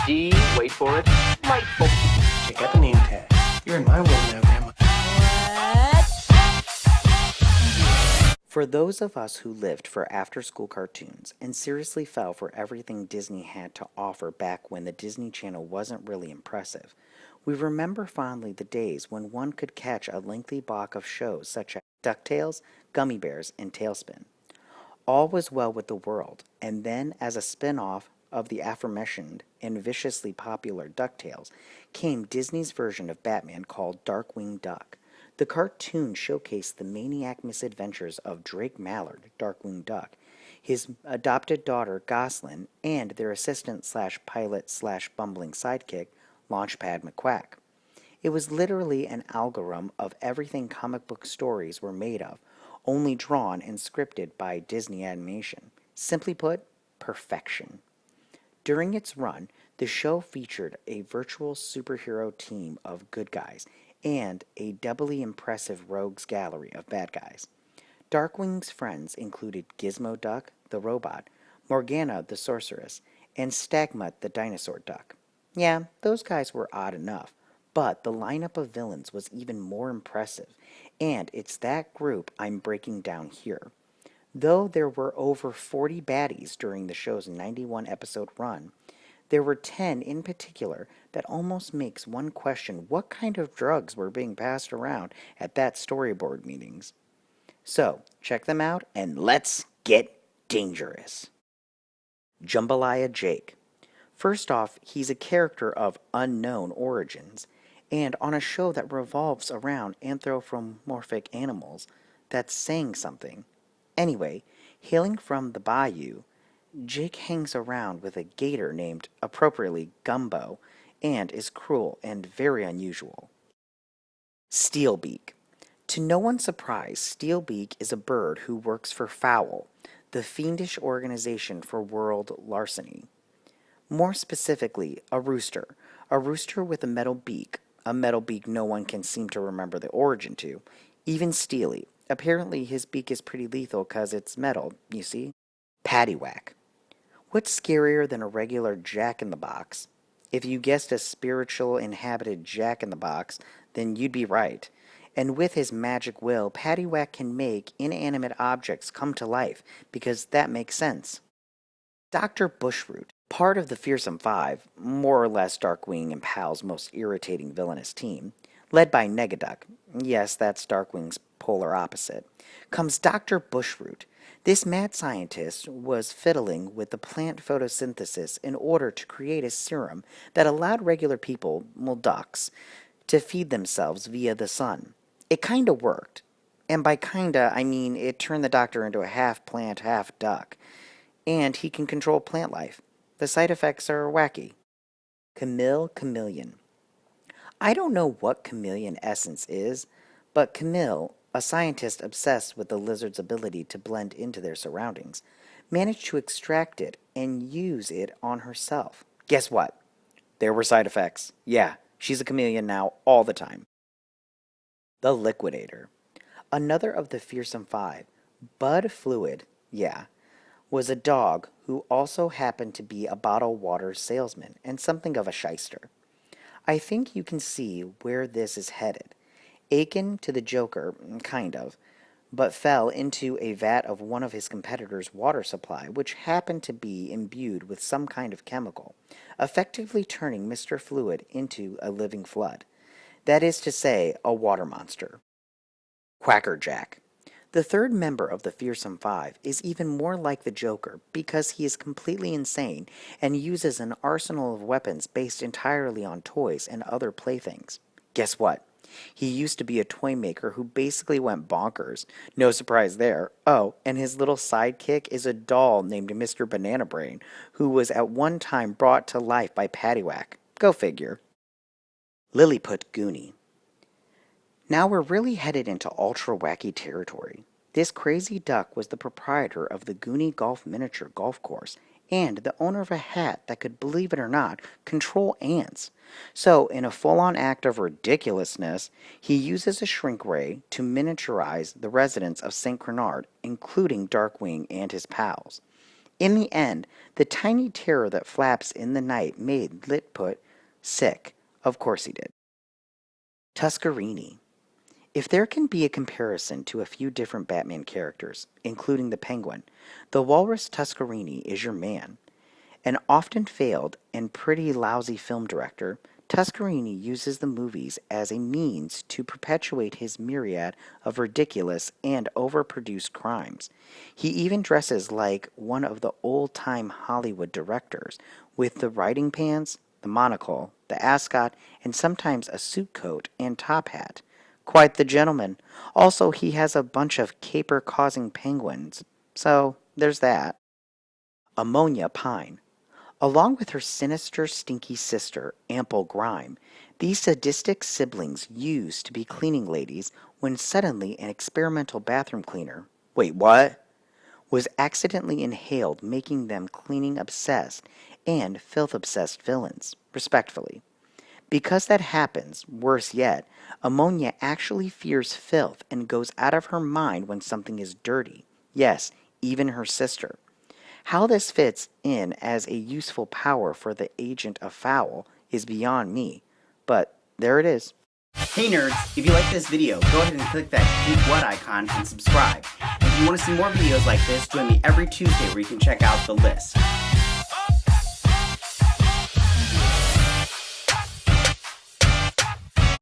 D, wait for it, delightful. Check out the name tag. You're in my world now, Grandma. For those of us who lived for after-school cartoons and seriously fell for everything Disney had to offer back when the Disney Channel wasn't really impressive, we remember fondly the days when one could catch a lengthy block of shows such as DuckTales, Gummi Bears, and Tailspin. All was well with the world, and then as a spin-off of the aforementioned and viciously popular DuckTales came Disney's version of Batman called Darkwing Duck. The cartoon showcased the maniac misadventures of Drake Mallard, Darkwing Duck, his adopted daughter Gosalyn, and their assistant/pilot/bumbling sidekick, Launchpad McQuack. It was literally an amalgam of everything comic book stories were made of, only drawn and scripted by Disney Animation. Simply put, perfection. During its run, the show featured a virtual superhero team of good guys and a doubly impressive rogues gallery of bad guys. Darkwing's friends included Gizmo Duck, the robot, Morgana, the sorceress, and Stagmut, the dinosaur duck. Yeah, those guys were odd enough, but the lineup of villains was even more impressive, and it's that group I'm breaking down here. Though there were over 40 baddies during the show's 91-episode run, there were 10 in particular that almost makes one question what kind of drugs were being passed around at that storyboard meetings. So, check them out and let's get dangerous. Jambalaya Jake. First off, he's a character of unknown origins, and on a show that revolves around anthropomorphic animals, that's saying something. Anyway, hailing from the bayou, Jake hangs around with a gator named, appropriately, Gumbo, and is cruel and very unusual. Steelbeak. To no one's surprise, Steelbeak is a bird who works for Fowl, the fiendish organization for world larceny. More specifically, a rooster with a metal beak no one can seem to remember the origin to, even Steely. Apparently his beak is pretty lethal because it's metal, you see. Paddywhack. What's scarier than a regular jack-in-the-box? If you guessed a spiritual inhabited jack-in-the-box, then you'd be right. And with his magic will, Paddywhack can make inanimate objects come to life, because that makes sense. Dr. Bushroot, part of the Fearsome Five, more or less Darkwing and Pal's most irritating villainous team, led by Negaduck, yes, that's Darkwing's polar opposite, comes Dr. Bushroot. This mad scientist was fiddling with the plant photosynthesis in order to create a serum that allowed regular people, well, ducks, to feed themselves via the sun. It kinda worked. And by kinda, I mean it turned the doctor into a half plant, half duck. And he can control plant life. The side effects are wacky. Chameleon. I don't know what chameleon essence is, but Camille, a scientist obsessed with the lizard's ability to blend into their surroundings, managed to extract it and use it on herself. Guess what? There were side effects. Yeah, she's a chameleon now all the time. The Liquidator. Another of the Fearsome Five, Bud Fluid, was a dog who also happened to be a bottled water salesman and something of a shyster. I think you can see where this is headed. Akin to the Joker, kind of, but fell into a vat of one of his competitors' water supply, which happened to be imbued with some kind of chemical, effectively turning Mr. Fluid into a living flood. That is to say, a water monster. Quacker Jack. The third member of the Fearsome Five is even more like the Joker because he is completely insane and uses an arsenal of weapons based entirely on toys and other playthings. Guess what? He used to be a toy maker who basically went bonkers. No surprise there. Oh, and his little sidekick is a doll named Mr. Banana Brain, who was at one time brought to life by Paddywhack. Go figure. Lilliput Goonie. Now we're really headed into ultra-wacky territory. This crazy duck was the proprietor of the Goonie Golf Miniature Golf Course and the owner of a hat that could, believe it or not, control ants. So, in a full-on act of ridiculousness, he uses a shrink ray to miniaturize the residents of St. Bernard, including Darkwing and his pals. In the end, the tiny terror that flaps in the night made Lilliput sick. Of course he did. Tusker Irini. If there can be a comparison to a few different Batman characters, including the Penguin, the Walrus Tusker Irini is your man. An often failed and pretty lousy film director, Tusker Irini uses the movies as a means to perpetuate his myriad of ridiculous and overproduced crimes. He even dresses like one of the old-time Hollywood directors, with the riding pants, the monocle, the ascot, and sometimes a suit coat and top hat. Quite the gentleman. Also, he has a bunch of caper-causing penguins. So, there's that. Ammonia Pine. Along with her sinister, stinky sister, Ample Grime, these sadistic siblings used to be cleaning ladies when suddenly an experimental bathroom cleaner, wait, what? Was accidentally inhaled, making them cleaning-obsessed and filth-obsessed villains, respectfully. Because that happens, worse yet, Ammonia actually fears filth and goes out of her mind when something is dirty. Yes, even her sister. How this fits in as a useful power for the Agent of Foul is beyond me, but there it is. Hey nerds, if you like this video, go ahead and click that deep what icon and subscribe. If you want to see more videos like this, join me every Tuesday where you can check out the list.